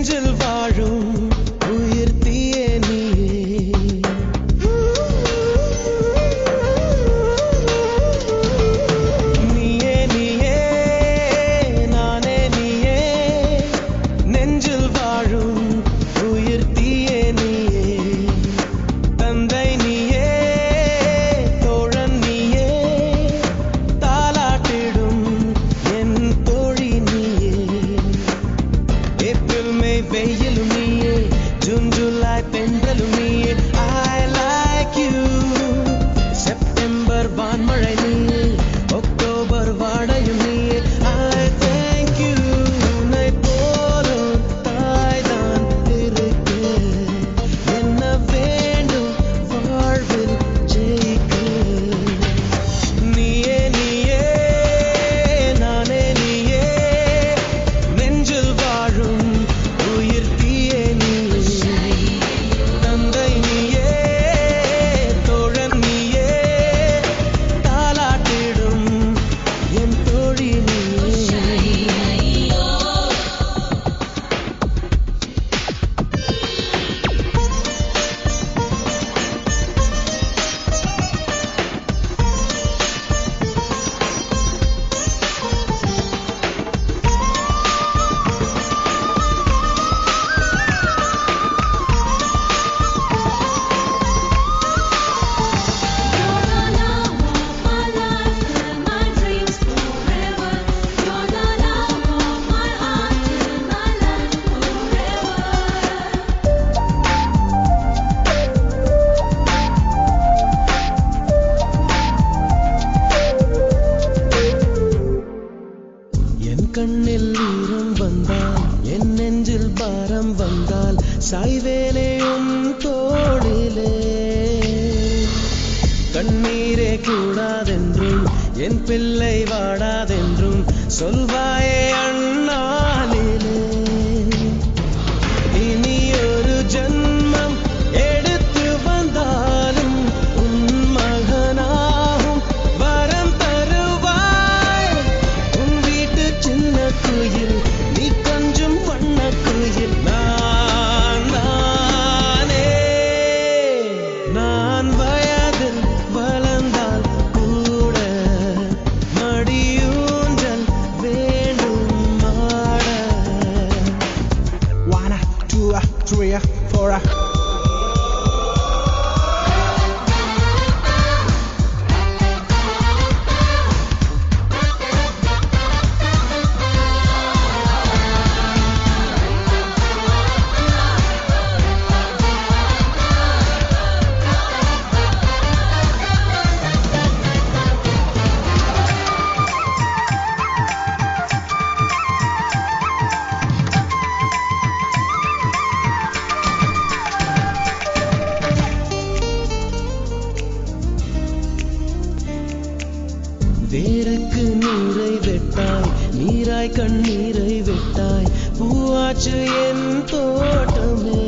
நெஞ்சில் வாழும் உயிர் தீயே நீயே நீயே நானே நீயே நெஞ்சில் வாழும் உயிர் தீயே நீயே தந்தை நீயே தோழன் நீயே தாலாட்டிடும் என் தோழி நீயே ஏப்ரல் மே வெயிலும் நீயே ஜூன் ஜூலை தென்றலும் நீயே I like you செப்டம்பர் வான்மழை நீயே அக்டோபர் வாடையும் நீயே I thank you உன்னை போலும் தாய்தான் இருக்கு என்ன வேண்டும் வாழ்வில் ஜெயிக்க நீயே நீயே நானே நீயே நெஞ்சில் வாழும் உயிர் தீயே நீயே தந்தை நீயே தோழன் நீயே தாலாட்டிடும் என் தோழி நீயே என் கண்ணில் ஈரம் வந்தால் என் நெஞ்சில் பாரம் வந்தால் சாய்வேனே உன் தோளிலே கண்ணீரே கூடாதென்றும் என் பிள்ளை வாடாதென்றும் சொல்வாயே அண்ணாலிலே இனி ஒரு ஜன்மம் எடுத்து வந்தாலும் உன் மகனாகும் வரம் தருவாய் உன் வீட்டு சின்ன குயில் நீ கொஞ்சம் வண்ண குயில் நான் தானே நான் வயதில் வளர்ந்தால் கூட மடியூஞ்சல் வேண்டும் ஆட 1, 2, 3, 4. வேருக்கு நீரை வெட்டாய் நீராய் கண்ணீரை வெட்டாய் பூவாச்சு என் தோட்டமே